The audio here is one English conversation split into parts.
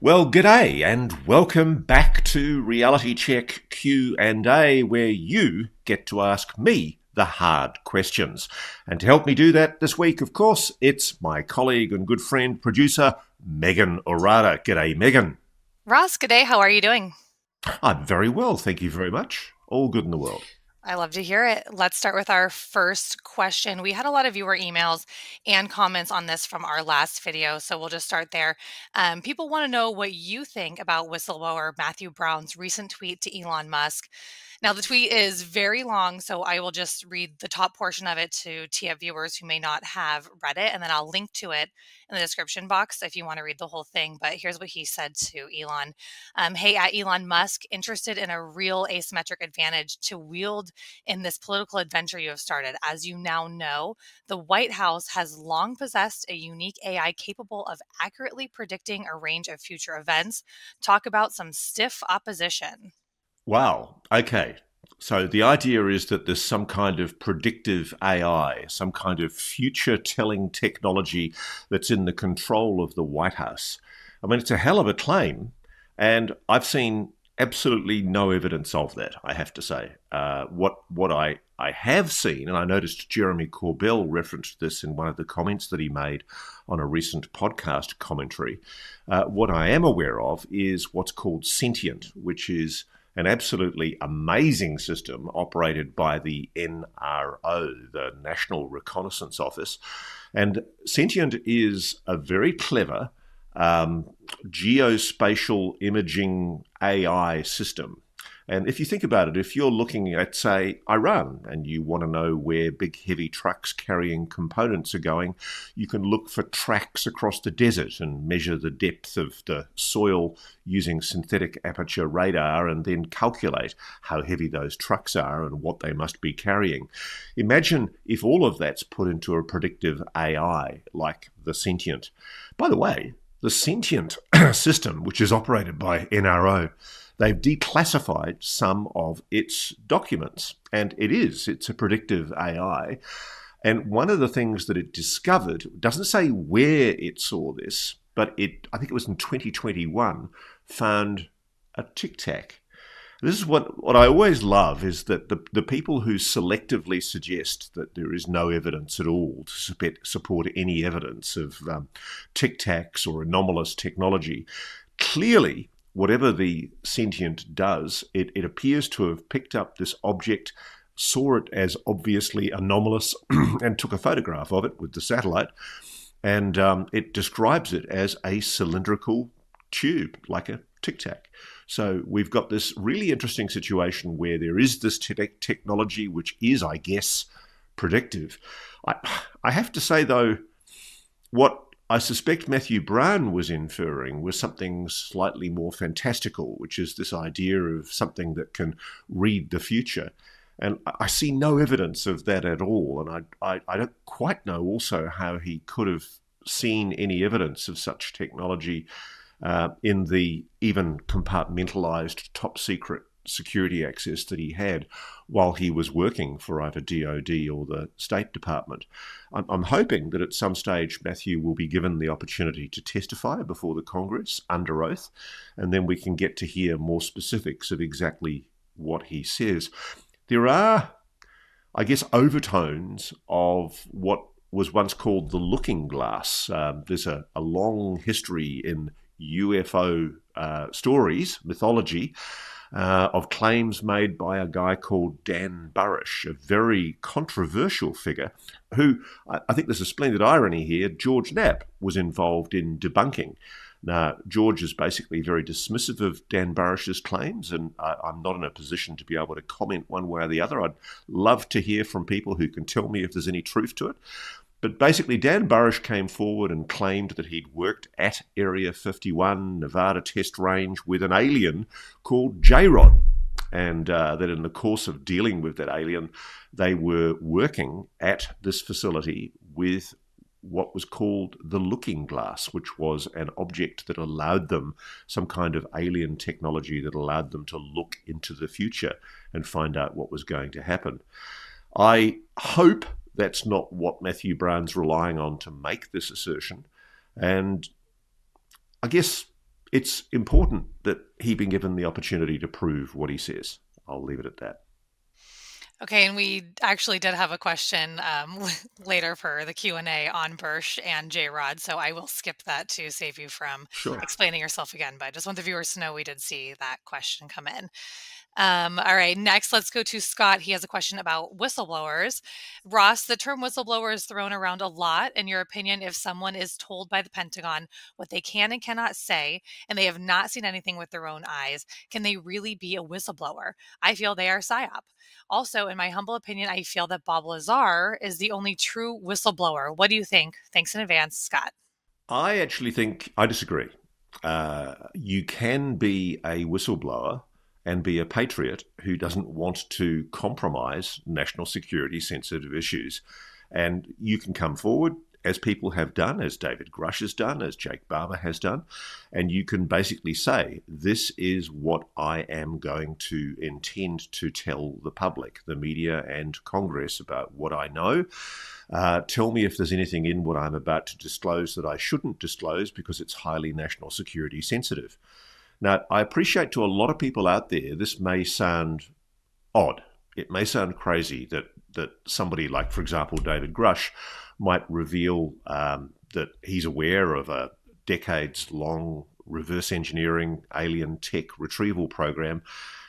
Well, g'day and welcome back to Reality Check Q&A, where you get to ask me the hard questions. And to help me do that this week, of course, it's my colleague and good friend, producer, Megan Orada. G'day, Megan. Ross, good day. How are you doing? I'm very well, thank you very much. All good in the world. I love to hear it. Let's start with our first question. We had a lot of viewer emails and comments on this from our last video, so we'll just start there. People want to know what you think about whistleblower Matthew Brown's recent tweet to Elon Musk. Now, the tweet is very long, so I will just read the top portion of it to tee up viewers who may not have read it, and then I'll link to it in the description box if you want to read the whole thing. But here's what he said to Elon. Hey, at Elon Musk, interested in a real asymmetric advantage to wield in this political adventure you have started. As you now know, the White House has long possessed a unique AI capable of accurately predicting a range of future events. Talk about some stiff opposition. Wow, okay. So the idea is that there's some kind of predictive AI, some kind of future-telling technology that's in the control of the White House. I mean, it's a hell of a claim, and I've seen absolutely no evidence of that, I have to say. What I have seen, and I noticed Jeremy Corbell referenced this in one of the comments that he made on a recent podcast commentary. What I am aware of is what's called sentient, which is an absolutely amazing system operated by the NRO, the National Reconnaissance Office. And Sentient is a very clever geospatial imaging AI system. And if you think about it, if you're looking at, say, Iran, and you want to know where big heavy trucks carrying components are going, you can look for tracks across the desert and measure the depth of the soil using synthetic aperture radar and then calculate how heavy those trucks are and what they must be carrying. Imagine if all of that's put into a predictive AI like the Sentient. By the way, the Sentient system, which is operated by NRO, they've declassified some of its documents, and it's a predictive AI. And one of the things that it discovered, doesn't say where it saw this, but I think it was in 2021, found a tic tac. This is what I always love, is that the people who selectively suggest that there is no evidence at all to support any evidence of tic tacs or anomalous technology, clearly, whatever the Sentient does, it appears to have picked up this object, saw it as obviously anomalous, and took a photograph of it with the satellite, and it describes it as a cylindrical tube, like a tic tac. So we've got this really interesting situation where there is this technology which is, I guess, predictive. I have to say, though, what I suspect Matthew Brown was inferring was something slightly more fantastical, which is this idea of something that can read the future. And I see no evidence of that at all. And I don't quite know also how he could have seen any evidence of such technology in the even compartmentalized top secret security access that he had while he was working for either DOD or the State Department. I'm hoping that at some stage Matthew will be given the opportunity to testify before the Congress under oath, and then we can get to hear more specifics of exactly what he says. There are, I guess, overtones of what was once called the looking glass. There's a long history in UFO stories, mythology, of claims made by a guy called Dan Burrish, a very controversial figure who, I think there's a splendid irony here, George Knapp was involved in debunking. Now, George is basically very dismissive of Dan Burrish's claims, and I'm not in a position to be able to comment one way or the other. I'd love to hear from people who can tell me if there's any truth to it. But basically, Dan Burrish came forward and claimed that he'd worked at Area 51, Nevada Test Range, with an alien called J-Rod, and that in the course of dealing with that alien, they were working at this facility with what was called the looking glass, which was an object that allowed them, some kind of alien technology that allowed them to look into the future and find out what was going to happen. I hope that's not what Matthew Brown's relying on to make this assertion. And I guess it's important that he be given the opportunity to prove what he says. I'll leave it at that. Okay, and we actually did have a question later for the Q&A on Birch and J-Rod, so I will skip that to save you from Sure. explaining yourself again, but I just want the viewers to know we did see that question come in. All right, next, let's go to Scott. He has a question about whistleblowers. Ross, the term whistleblower is thrown around a lot. In your opinion, if someone is told by the Pentagon what they can and cannot say, and they have not seen anything with their own eyes, can they really be a whistleblower? I feel they are PSYOP. Also, in my humble opinion, I feel that Bob Lazar is the only true whistleblower. What do you think? Thanks in advance, Scott. I actually think I disagree. You can be a whistleblower and be a patriot who doesn't want to compromise national security sensitive issues. And you can come forward, as people have done, as David Grush has done, as Jake Barber has done, and you can basically say, this is what I am going to intend to tell the public, the media and Congress about what I know. Tell me if there's anything in what I'm about to disclose that I shouldn't disclose because it's highly national security sensitive. Now, I appreciate to a lot of people out there, this may sound odd. It may sound crazy that somebody like, for example, David Grush might reveal that he's aware of a decades-long reverse engineering alien tech retrieval program.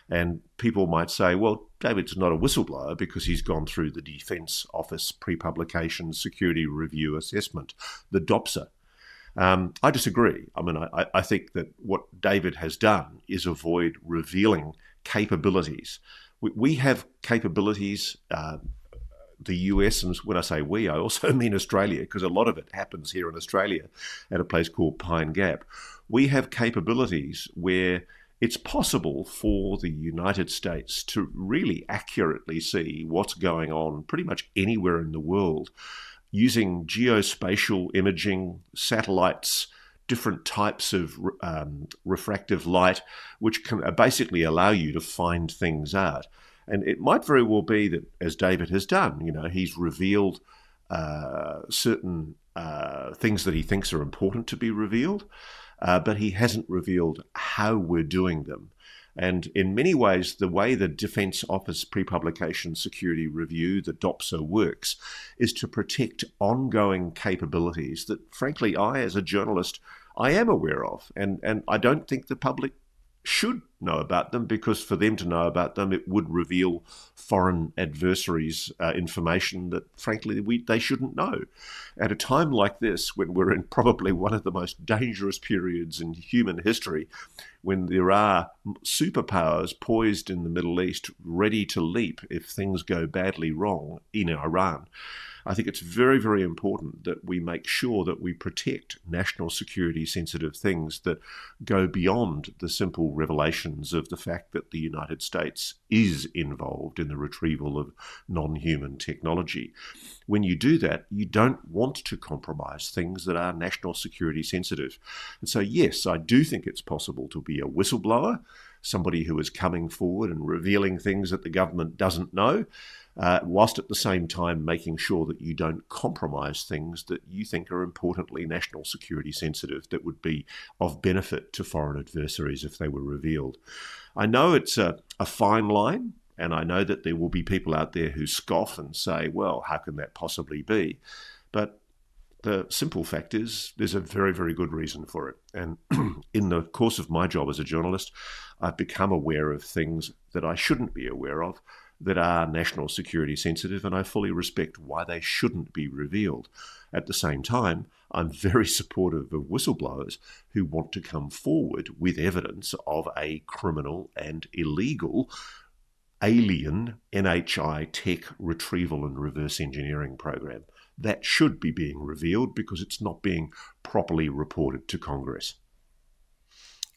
And people might say, well, David's not a whistleblower because he's gone through the Defense Office pre-publication security review assessment, the DOPSA. I disagree. I mean, I think that what David has done is avoid revealing capabilities. We have capabilities, the US, and when I say we, I also mean Australia, because a lot of it happens here in Australia at a place called Pine Gap. We have capabilities where it's possible for the United States to really accurately see what's going on pretty much anywhere in the world using geospatial imaging, satellites, different types of refractive light, which can basically allow you to find things out. And it might very well be that, as David has done, he's revealed certain things that he thinks are important to be revealed, but he hasn't revealed how we're doing them. And in many ways, the way the Defense Office pre-publication security review, the DOPSA, works is to protect ongoing capabilities that, frankly, I, as a journalist, I am aware of. And I don't think the public should know about them, because for them to know about them, it would reveal foreign adversaries' information that, frankly, they shouldn't know. At a time like this, when we're in probably one of the most dangerous periods in human history, when there are superpowers poised in the Middle East ready to leap if things go badly wrong in Iran, I think it's very, very important that we make sure that we protect national security sensitive things that go beyond the simple revelations of the fact that the United States is involved in the retrieval of non-human technology. When you do that, you don't want to compromise things that are national security sensitive. And so, yes, I do think it's possible to be a whistleblower, somebody who is coming forward and revealing things that the government doesn't know, whilst at the same time making sure that you don't compromise things that you think are importantly national security sensitive that would be of benefit to foreign adversaries if they were revealed. I know it's a fine line, and I know that there will be people out there who scoff and say, well, how can that possibly be? But the simple fact is there's a very, very good reason for it. And in the course of my job as a journalist, I've become aware of things that I shouldn't be aware of that are national security sensitive, and I fully respect why they shouldn't be revealed. At the same time, I'm very supportive of whistleblowers who want to come forward with evidence of a criminal and illegal alien NHI tech retrieval and reverse engineering program. That should be being revealed because it's not being properly reported to Congress.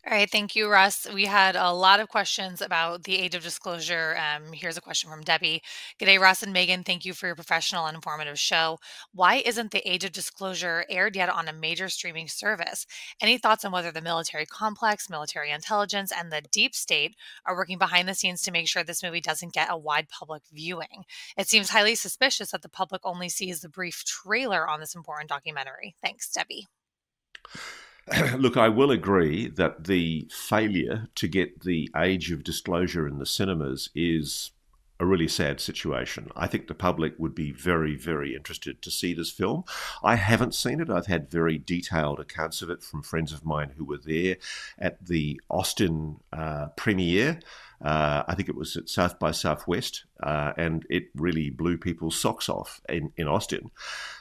All right, thank you, Russ. We had a lot of questions about the age of disclosure. Here's a question from Debbie. G'day, Russ and Megan. Thank you for your professional and informative show. Why isn't the age of disclosure aired yet on a major streaming service? Any thoughts on whether the military complex, military intelligence, and the deep state are working behind the scenes to make sure this movie doesn't get a wide public viewing? It seems highly suspicious that the public only sees the brief trailer on this important documentary. Thanks, Debbie. Look, I will agree that the failure to get the age of disclosure in the cinemas is a really sad situation. I think the public would be very, very interested to see this film. I haven't seen it. I've had very detailed accounts of it from friends of mine who were there at the Austin premiere. I think it was at South by Southwest, and it really blew people's socks off in Austin.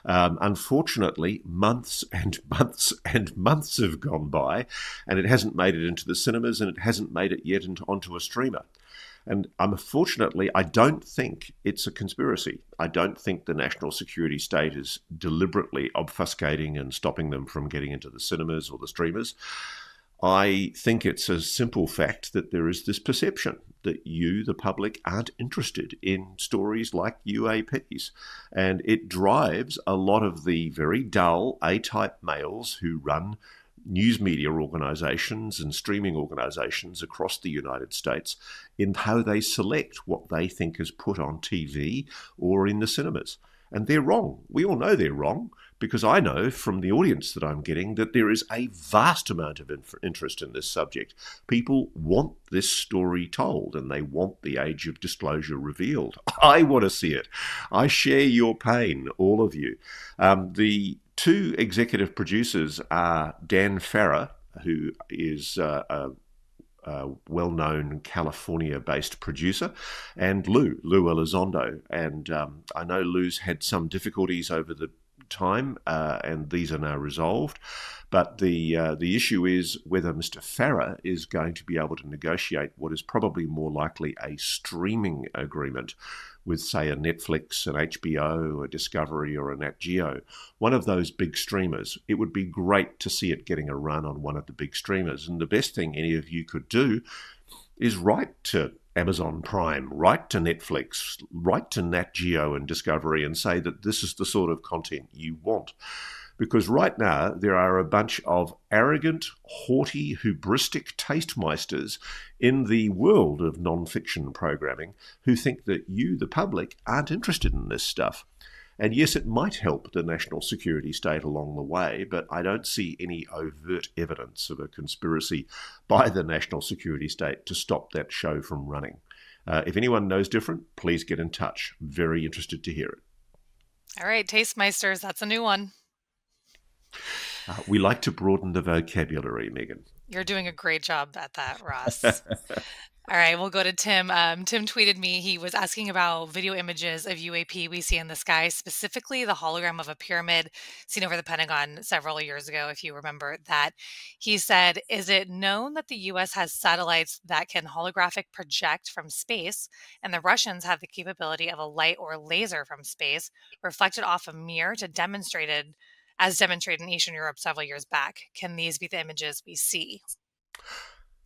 Unfortunately, months and months and months have gone by, and it hasn't made it into the cinemas, and it hasn't made it yet onto a streamer. And unfortunately, I don't think it's a conspiracy. I don't think the national security state is deliberately obfuscating and stopping them from getting into the cinemas or the streamers. I think it's a simple fact that there is this perception that you, the public, aren't interested in stories like UAPs. And it drives a lot of the very dull A-type males who run news media organisations and streaming organisations across the United States in how they select what they think is put on TV or in the cinemas. And they're wrong. We all know they're wrong, because I know from the audience that I'm getting that there is a vast amount of interest in this subject. People want this story told, and they want the age of disclosure revealed. I want to see it. I share your pain, all of you. The two executive producers are Dan Farrer, who is a well-known California-based producer, and Lou Elizondo. And I know Lou's had some difficulties over the time, and these are now resolved. But the issue is whether Mr. Farrer is going to be able to negotiate what is probably more likely a streaming agreement with, say, a Netflix, an HBO, a Discovery, or a Nat Geo, one of those big streamers. It would be great to see it getting a run on one of the big streamers. And the best thing any of you could do is write to Amazon Prime, write to Netflix, write to Nat Geo and Discovery and say that this is the sort of content you want. Because right now there are a bunch of arrogant, haughty, hubristic tastemeisters in the world of non-fiction programming who think that you, the public, aren't interested in this stuff. And yes, it might help the national security state along the way, but I don't see any overt evidence of a conspiracy by the national security state to stop that show from running. If anyone knows different, please get in touch. Very interested to hear it. All right, Tastemeisters, that's a new one. We like to broaden the vocabulary, Megan. You're doing a great job at that, Ross. All right, we'll go to Tim. Tim tweeted me. He was asking about video images of UAP we see in the sky, specifically the hologram of a pyramid seen over the Pentagon several years ago, if you remember that. He said, is it known that the U.S. has satellites that can holographic project from space, and the Russians have the capability of a light or laser from space reflected off a mirror demonstrated in Eastern Europe several years back? Can these be the images we see?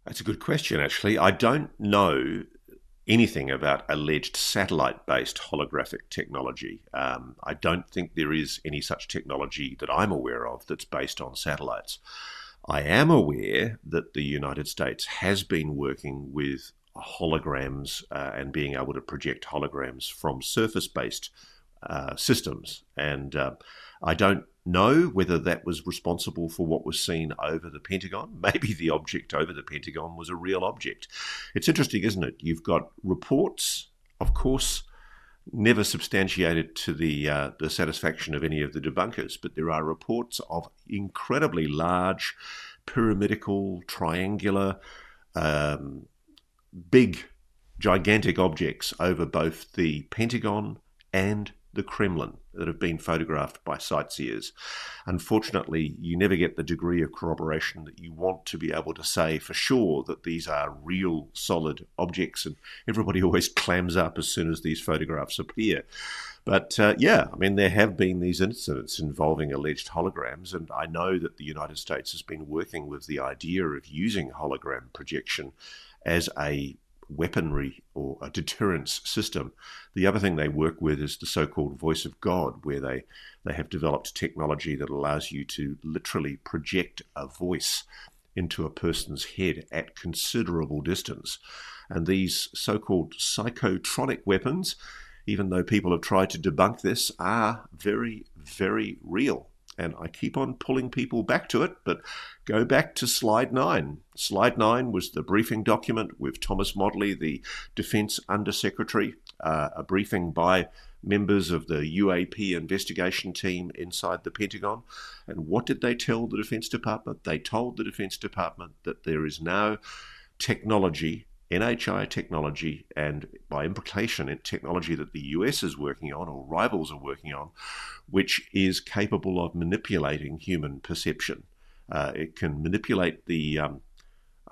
That's a good question, actually. I don't know anything about alleged satellite-based holographic technology. I don't think there is any such technology that I'm aware of that's based on satellites. I am aware that the United States has been working with holograms and being able to project holograms from surface-based systems. And I don't know whether that was responsible for what was seen over the Pentagon. Maybe the object over the Pentagon was a real object. It's interesting, isn't it? You've got reports, of course, never substantiated to the satisfaction of any of the debunkers, but there are reports of incredibly large, pyramidical, triangular, big, gigantic objects over both the Pentagon and the Kremlin that have been photographed by sightseers. Unfortunately, you never get the degree of corroboration that you want to be able to say for sure that these are real solid objects, and everybody always clams up as soon as these photographs appear. But yeah, I mean, there have been these incidents involving alleged holograms, and I know that the United States has been working with the idea of using hologram projection as a weaponry or a deterrence system. The other thing they work with is the so-called voice of God, where they have developed technology that allows you to literally project a voice into a person's head at considerable distance. And these so-called psychotronic weapons, even though people have tried to debunk this, are very, very real. And I keep on pulling people back to it, but go back to slide 9. Slide 9 was the briefing document with Thomas Modley, the Defence Undersecretary, a briefing by members of the UAP investigation team inside the Pentagon. And what did they tell the Defence Department? They told the Defence Department that there is now technology, NHI technology, and by implication, technology that the US is working on or rivals are working on, which is capable of manipulating human perception. It can manipulate the, I've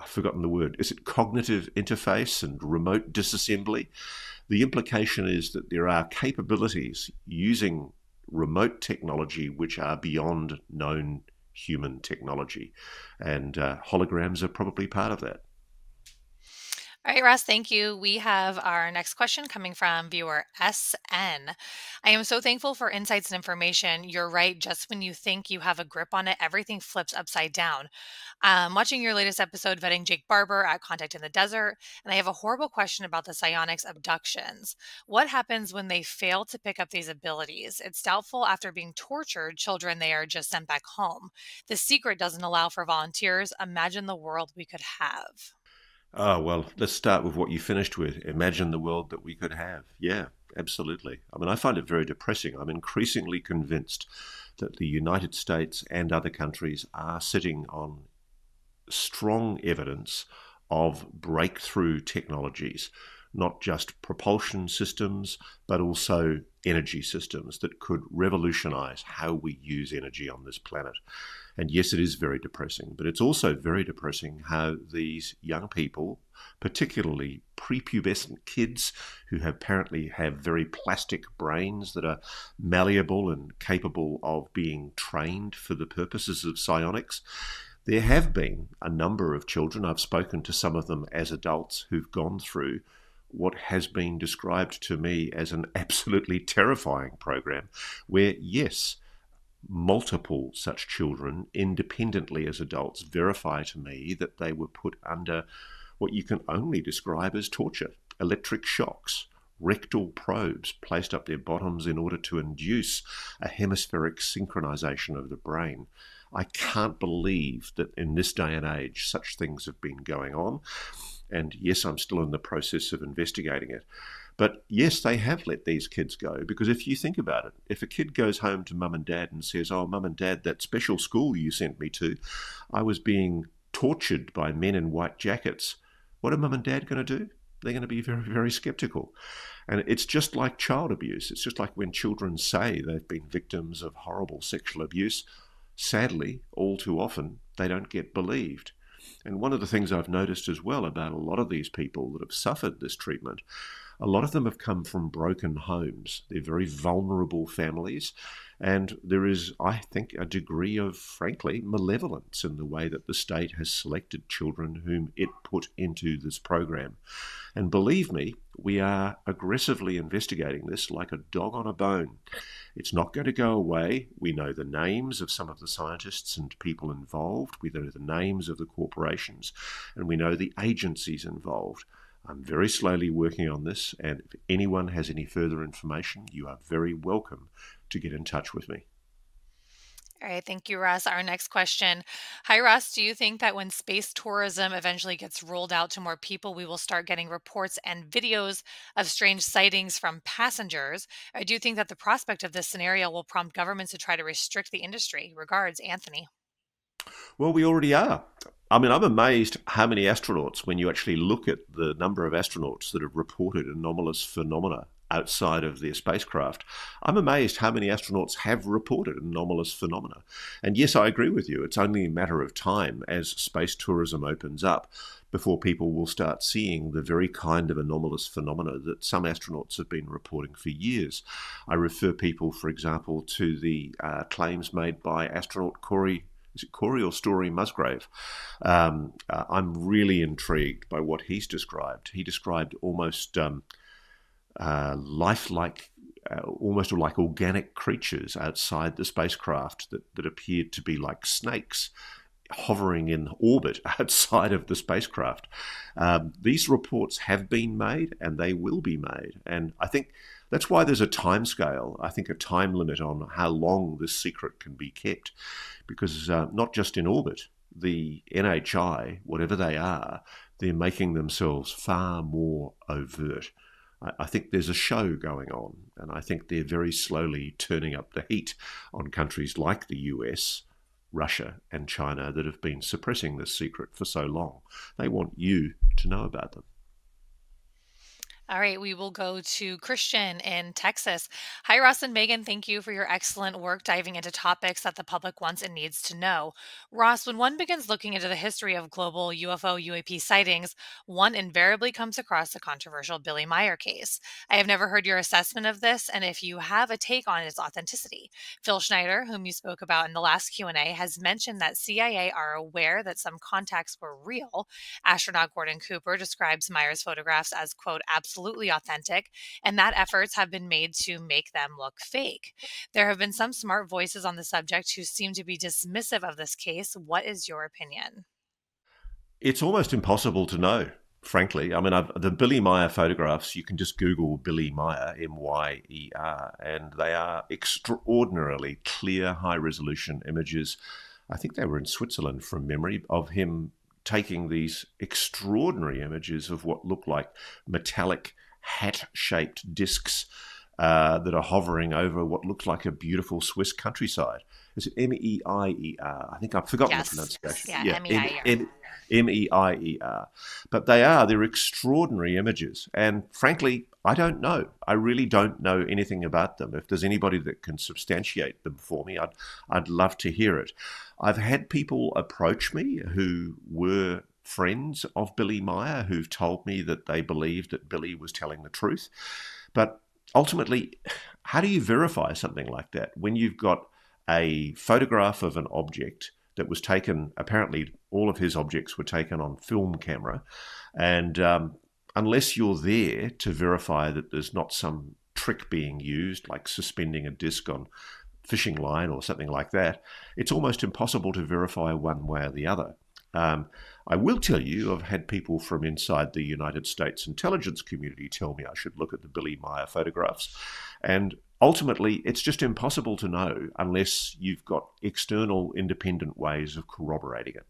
forgotten the word, is it cognitive interface and remote disassembly? The implication is that there are capabilities using remote technology which are beyond known human technology. And holograms are probably part of that. All right, Ross, thank you. We have our next question coming from viewer SN. I am so thankful for insights and information. You're right. Just when you think you have a grip on it, everything flips upside down. Watching your latest episode, vetting Jake Barber at Contact in the Desert, and I have a horrible question about the psionics abductions. What happens when they fail to pick up these abilities? It's doubtful after being tortured, children, they are just sent back home. The secret doesn't allow for volunteers. Imagine the world we could have. Oh, well, let's start with what you finished with. Imagine the world that we could have. Yeah, absolutely. I mean, I find it very depressing. I'm increasingly convinced that the United States and other countries are sitting on strong evidence of breakthrough technologies, not just propulsion systems, but also energy systems that could revolutionize how we use energy on this planet. And yes, it is very depressing, but it's also very depressing how these young people, particularly prepubescent kids who apparently have very plastic brains that are malleable and capable of being trained for the purposes of psionics. There have been a number of children, I've spoken to some of them as adults, who've gone through what has been described to me as an absolutely terrifying program where, yes, multiple such children independently as adults verify to me that they were put under what you can only describe as torture, electric shocks, rectal probes placed up their bottoms in order to induce a hemispheric synchronization of the brain. I can't believe that in this day and age such things have been going on. And yes, I'm still in the process of investigating it. But yes, they have let these kids go, because if you think about it, if a kid goes home to mum and dad and says, oh, mum and dad, that special school you sent me to, I was being tortured by men in white jackets, what are mum and dad going to do? They're going to be very, very skeptical. And it's just like child abuse. It's just like when children say they've been victims of horrible sexual abuse. Sadly, all too often, they don't get believed. And one of the things I've noticed as well about a lot of these people that have suffered this treatment, a lot of them have come from broken homes. They're very vulnerable families. And there is, I think, a degree of, frankly, malevolence in the way that the state has selected children whom it put into this program. And believe me, we are aggressively investigating this like a dog on a bone. It's not going to go away. We know the names of some of the scientists and people involved. We know the names of the corporations, and we know the agencies involved. I'm very slowly working on this, and if anyone has any further information, you are very welcome to get in touch with me. All right, thank you, Russ. Our next question. Hi, Russ. Do you think that when space tourism eventually gets rolled out to more people, we will start getting reports and videos of strange sightings from passengers? Or do you think that the prospect of this scenario will prompt governments to try to restrict the industry? Regards, Anthony. Well, we already are. I mean, I'm amazed how many astronauts, when you actually look at the number of astronauts that have reported anomalous phenomena outside of their spacecraft, I'm amazed how many astronauts have reported anomalous phenomena. And yes, I agree with you. It's only a matter of time as space tourism opens up before people will start seeing the very kind of anomalous phenomena that some astronauts have been reporting for years. I refer people, for example, to the claims made by astronaut Corey. Is it Corey or Story Musgrave? I'm really intrigued by what he's described. He described almost lifelike, almost like organic creatures outside the spacecraft that appeared to be like snakes hovering in orbit outside of the spacecraft. These reports have been made and they will be made. And I think That's why there's a time scale, I think a time limit on how long this secret can be kept, because not just in orbit, the NHI, whatever they are, they're making themselves far more overt. I think there's a show going on, and I think they're very slowly turning up the heat on countries like the US, Russia, and China that have been suppressing this secret for so long. They want you to know about them. All right, we will go to Christian in Texas. Hi, Ross and Megan. Thank you for your excellent work diving into topics that the public wants and needs to know. Ross, when one begins looking into the history of global UFO UAP sightings, one invariably comes across the controversial Billy Meier case. I have never heard your assessment of this, and if you have a take on its authenticity. Phil Schneider, whom you spoke about in the last Q&A, has mentioned that CIA are aware that some contacts were real. Astronaut Gordon Cooper describes Meier's photographs as, quote, absolutely authentic, and that efforts have been made to make them look fake. There have been some smart voices on the subject who seem to be dismissive of this case. What is your opinion? It's almost impossible to know, frankly. I mean, the Billy Meier photographs, you can just Google Billy Meier, Myer, and they are extraordinarily clear, high resolution images. I think they were in Switzerland from memory, of him taking these extraordinary images of what look like metallic hat-shaped discs that are hovering over what looks like a beautiful Swiss countryside. Is it Meier? I think I've forgotten the Yes. pronunciation. Yeah, Yeah, Meier. Meier. But they're extraordinary images. And frankly, I don't know. I really don't know anything about them. If there's anybody that can substantiate them for me, I'd love to hear it. I've had people approach me who were friends of Billy Meier who've told me that they believed that Billy was telling the truth. But ultimately, how do you verify something like that when you've got a photograph of an object that was taken? Apparently, all of his objects were taken on film camera, and unless you're there to verify that there's not some trick being used, like suspending a disc on fishing line or something like that, it's almost impossible to verify one way or the other. I will tell you, I've had people from inside the United States intelligence community tell me I should look at the Billy Meier photographs. And ultimately, it's just impossible to know unless you've got external independent ways of corroborating it.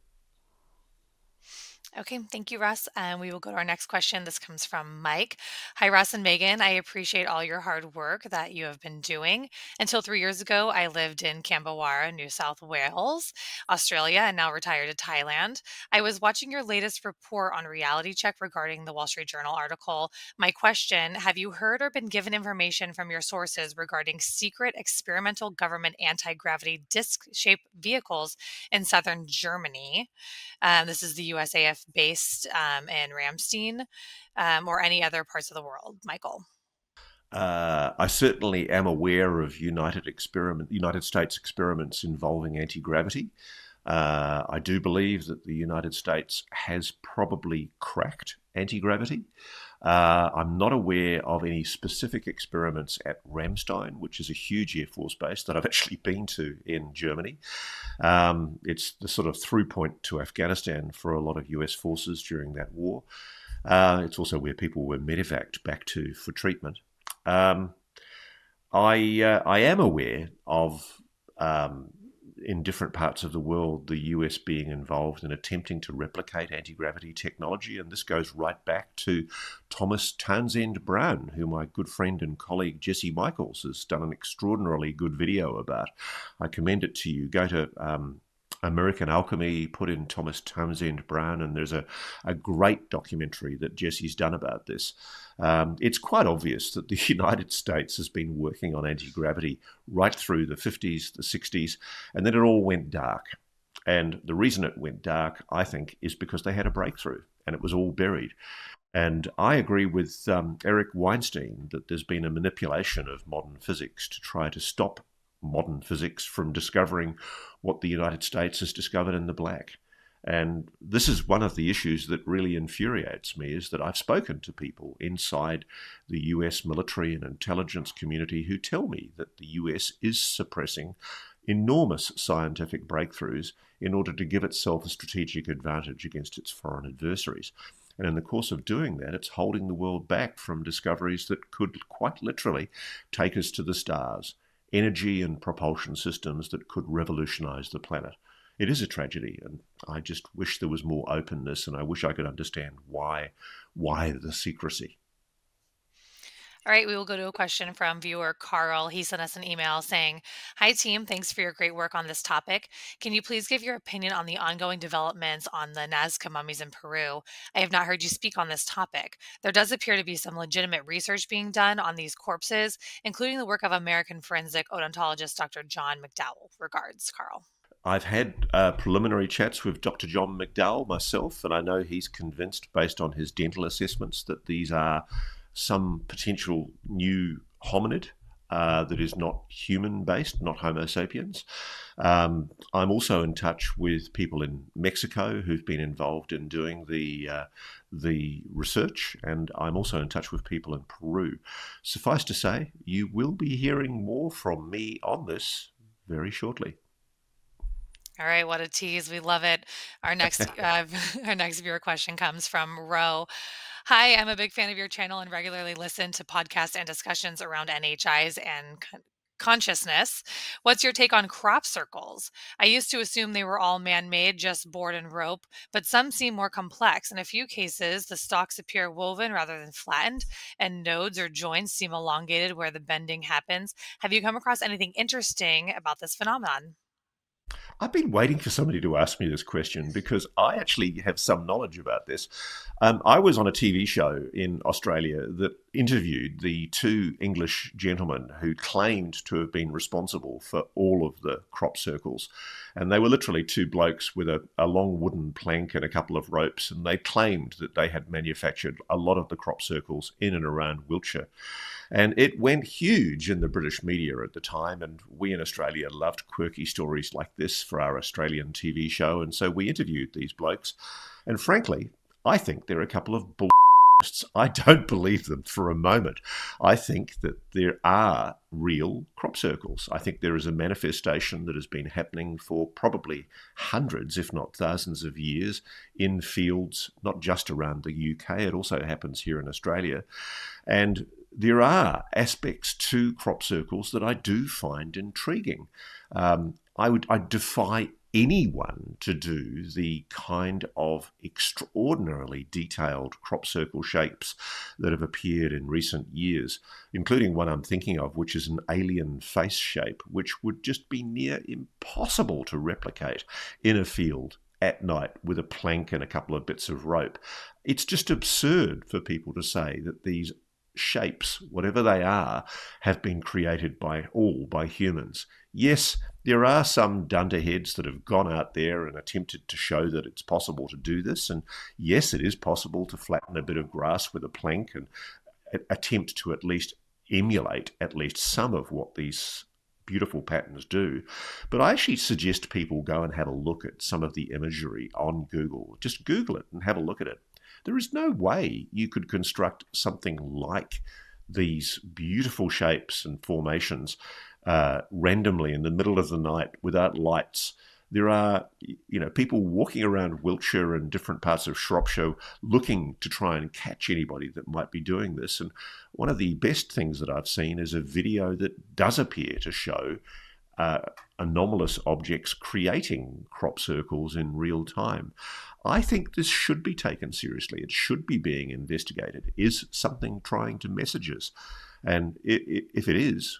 Okay, thank you, Russ. And we will go to our next question. This comes from Mike. Hi, Russ and Megan. I appreciate all your hard work that you have been doing. Until 3 years ago, I lived in Cambowarra, New South Wales, Australia, and now retired to Thailand. I was watching your latest report on Reality Check regarding the Wall Street Journal article. My question: have you heard or been given information from your sources regarding secret experimental government anti-gravity disc-shaped vehicles in southern Germany? This is the USAF based in Ramstein, or any other parts of the world, Michael. I certainly am aware of United States experiments involving anti-gravity. I do believe that the United States has probably cracked anti-gravity. I'm not aware of any specific experiments at Ramstein, which is a huge Air Force base that I've actually been to in Germany. It's the sort of through point to Afghanistan for a lot of US forces during that war. It's also where people were medevaced back to for treatment. Um, I am aware of in different parts of the world the US being involved in attempting to replicate anti-gravity technology, and this goes right back to Thomas Townsend Brown, who my good friend and colleague Jesse Michaels has done an extraordinarily good video about. I commend it to you. Go to American Alchemy, put in Thomas Townsend Brown, and there's a great documentary that Jesse's done about this. It's quite obvious that the United States has been working on anti-gravity right through the 50s, the 60s, and then it all went dark. And the reason it went dark, I think, is because they had a breakthrough and it was all buried. And I agree with Eric Weinstein that there's been a manipulation of modern physics to try to stop modern physics from discovering what the United States has discovered in the black. And this is one of the issues that really infuriates me, is that I've spoken to people inside the US military and intelligence community who tell me that the US is suppressing enormous scientific breakthroughs in order to give itself a strategic advantage against its foreign adversaries. And in the course of doing that, it's holding the world back from discoveries that could quite literally take us to the stars, energy and propulsion systems that could revolutionize the planet. It is a tragedy, and I just wish there was more openness, and I wish I could understand why the secrecy. All right, we will go to a question from viewer Carl. He sent us an email saying, "Hi, team. Thanks for your great work on this topic. Can you please give your opinion on the ongoing developments on the Nazca mummies in Peru? I have not heard you speak on this topic. There does appear to be some legitimate research being done on these corpses, including the work of American forensic odontologist Dr. John McDowell. Regards, Carl." I've had preliminary chats with Dr. John McDowell myself, and I know he's convinced, based on his dental assessments, that these are some potential new hominid that is not human-based, not Homo sapiens. I'm also in touch with people in Mexico who've been involved in doing the research, and I'm also in touch with people in Peru. Suffice to say, you will be hearing more from me on this very shortly. All right, what a tease. We love it. Our next our next viewer question comes from Ro. "Hi, I'm a big fan of your channel and regularly listen to podcasts and discussions around NHIs and consciousness. What's your take on crop circles? I used to assume they were all man-made, just board and rope, but some seem more complex. In a few cases, the stalks appear woven rather than flattened, and nodes or joints seem elongated where the bending happens. Have you come across anything interesting about this phenomenon?" I've been waiting for somebody to ask me this question because I actually have some knowledge about this. I was on a TV show in Australia that interviewed the two English gentlemen who claimed to have been responsible for all of the crop circles. And they were literally two blokes with a long wooden plank and a couple of ropes. And they claimed that they had manufactured a lot of the crop circles in and around Wiltshire. And it went huge in the British media at the time, and we in Australia loved quirky stories like this for our Australian TV show, and so we interviewed these blokes. And frankly, I think they're a couple of bullshitters. I don't believe them for a moment. I think that there are real crop circles. I think there is a manifestation that has been happening for probably hundreds, if not thousands of years in fields, not just around the UK. It also happens here in Australia. And there are aspects to crop circles that I do find intriguing. I defy anyone to do the kind of extraordinarily detailed crop circle shapes that have appeared in recent years, including one I'm thinking of, which is an alien face shape, which would just be near impossible to replicate in a field at night with a plank and a couple of bits of rope. It's just absurd for people to say that these shapes, whatever they are, have been created by humans. Yes, there are some dunderheads that have gone out there and attempted to show that it's possible to do this. And yes, it is possible to flatten a bit of grass with a plank and attempt to at least emulate at least some of what these beautiful patterns do. But I actually suggest people go and have a look at some of the imagery on Google. Just Google it and have a look at it. There is no way you could construct something like these beautiful shapes and formations randomly in the middle of the night without lights. There are, people walking around Wiltshire and different parts of Shropshire looking to try and catch anybody that might be doing this. And one of the best things that I've seen is a video that does appear to show anomalous objects creating crop circles in real time. I think this should be taken seriously. It should be being investigated. Is something trying to message us? And if it is,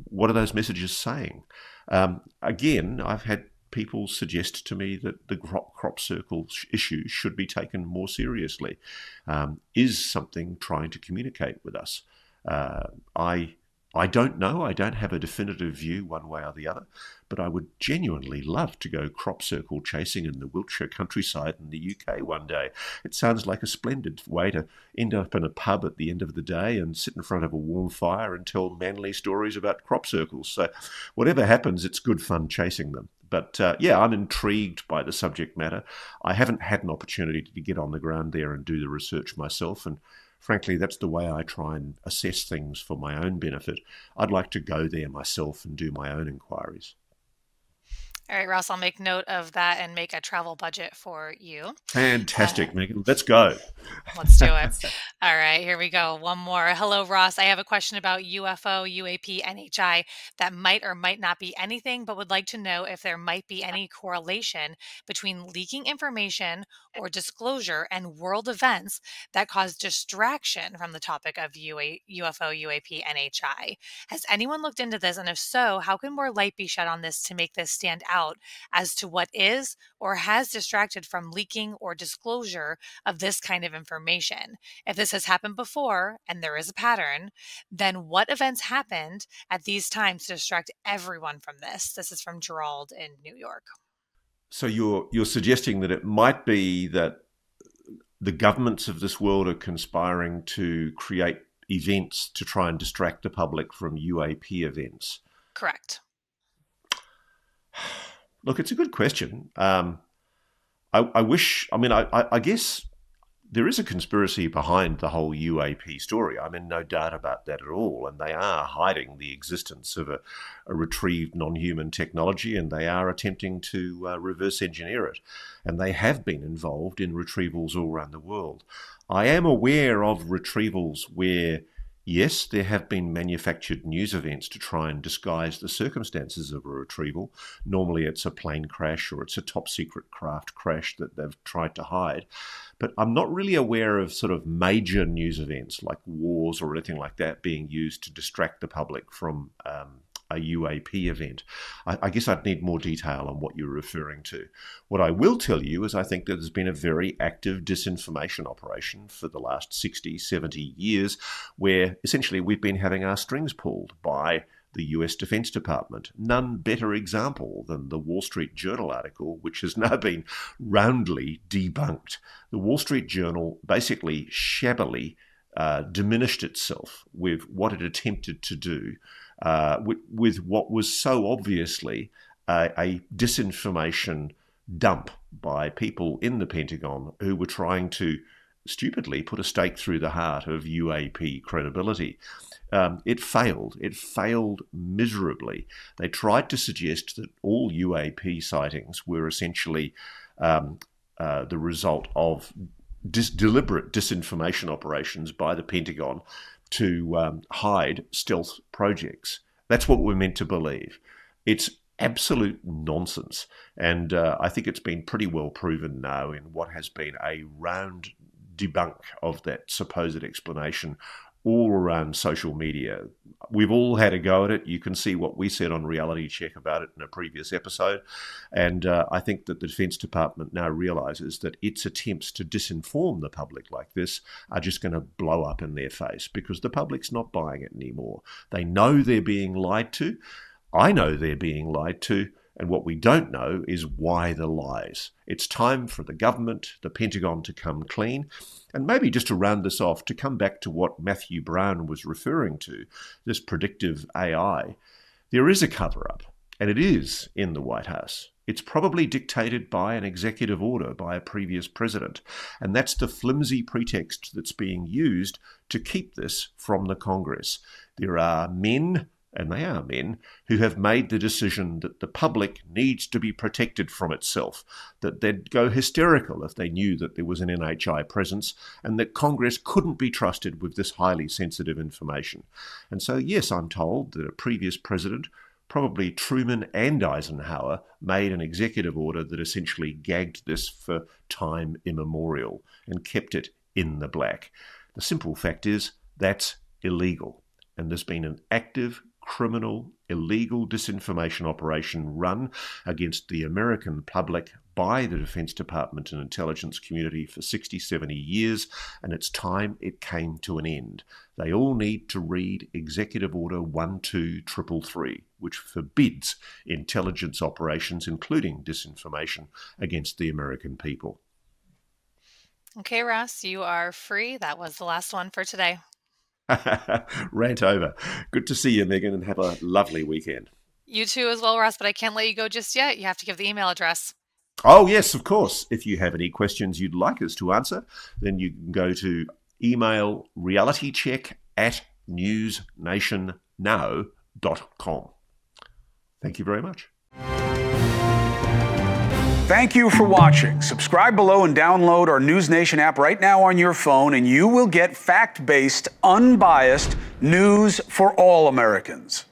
what are those messages saying? Again, I've had people suggest to me that the crop circle issue should be taken more seriously. Is something trying to communicate with us? I don't know. I don't have a definitive view one way or the other, but I would genuinely love to go crop circle chasing in the Wiltshire countryside in the UK one day. It sounds like a splendid way to end up in a pub at the end of the day and sit in front of a warm fire and tell manly stories about crop circles. So whatever happens, it's good fun chasing them. But I'm intrigued by the subject matter. I haven't had an opportunity to get on the ground there and do the research myself, and frankly, that's the way I try and assess things for my own benefit. I'd like to go there myself and do my own inquiries. All right, Ross, I'll make note of that and make a travel budget for you. Uh, Fantastic, Megan. Let's go. Let's do it. All right, here we go. One more. Hello, Ross. I have a question about UFO, UAP, NHI that might or might not be anything, but would like to know if there might be any correlation between leaking information or disclosure and world events that cause distraction from the topic of UFO, UAP, NHI. Has anyone looked into this? And if so, how can more light be shed on this to make this stand out as to what is or has distracted from leaking or disclosure of this kind of information? If this has happened before and there is a pattern, then what events happened at these times to distract everyone from this? This is from Gerald in New York. So you're suggesting that it might be that the governments of this world are conspiring to create events to try and distract the public from UAP events. Correct. Look, it's a good question. I wish, I mean, I guess there is a conspiracy behind the whole UAP story. I'm in no doubt about that at all. And they are hiding the existence of a retrieved non-human technology, and they are attempting to reverse engineer it. And they have been involved in retrievals all around the world. I am aware of retrievals where, yes, there have been manufactured news events to try and disguise the circumstances of a retrieval. Normally it's a plane crash or it's a top secret craft crash that they've tried to hide. But I'm not really aware of sort of major news events like wars or anything like that being used to distract the public from a UAP event. I guess I'd need more detail on what you're referring to. What I will tell you is I think that there's been a very active disinformation operation for the last 60, 70 years where essentially we've been having our strings pulled by the US Defense Department. None better example than the Wall Street Journal article, which has now been roundly debunked. The Wall Street Journal basically shabbily diminished itself with what it attempted to do with what was so obviously a disinformation dump by people in the Pentagon who were trying to stupidly put a stake through the heart of UAP credibility. It failed. It failed miserably. They tried to suggest that all UAP sightings were essentially the result of deliberate disinformation operations by the Pentagon to hide stealth projects. That's what we're meant to believe. It's absolute nonsense. And I think it's been pretty well proven now in what has been a round debunk of that supposed explanation all around social media. We've all had a go at it. You can see what we said on Reality Check about it in a previous episode. And I think that the Defense Department now realizes that its attempts to disinform the public like this are just going to blow up in their face because the public's not buying it anymore. They know they're being lied to. I know they're being lied to. And what we don't know is why the lies. It's time for the government, the Pentagon, to come clean. And maybe just to round this off, to come back to what Matthew Brown was referring to, this predictive AI, there is a cover-up, and it is in the White House. It's probably dictated by an executive order by a previous president. And that's the flimsy pretext that's being used to keep this from the Congress. There are men, and they are men, who have made the decision that the public needs to be protected from itself, that they'd go hysterical if they knew that there was an NHI presence, and that Congress couldn't be trusted with this highly sensitive information. And so, yes, I'm told that a previous president, probably Truman and Eisenhower, made an executive order that essentially gagged this for time immemorial and kept it in the black. The simple fact is that's illegal, and there's been an active criminal, illegal disinformation operation run against the American public by the Defense Department and intelligence community for 60, 70 years, and it's time it came to an end. They all need to read Executive Order 12333, which forbids intelligence operations, including disinformation, against the American people. Okay, Ross, you are free. That was the last one for today. Rant over. Good to see you, Megan, and have a lovely weekend. You too as well, Ross, but I can't let you go just yet. You have to give the email address. Oh, yes, of course. If you have any questions you'd like us to answer, then you can go to email realitycheck@newsnationnow.com. Thank you very much. Thank you for watching. Subscribe below and download our NewsNation app right now on your phone, and you will get fact-based, unbiased news for all Americans.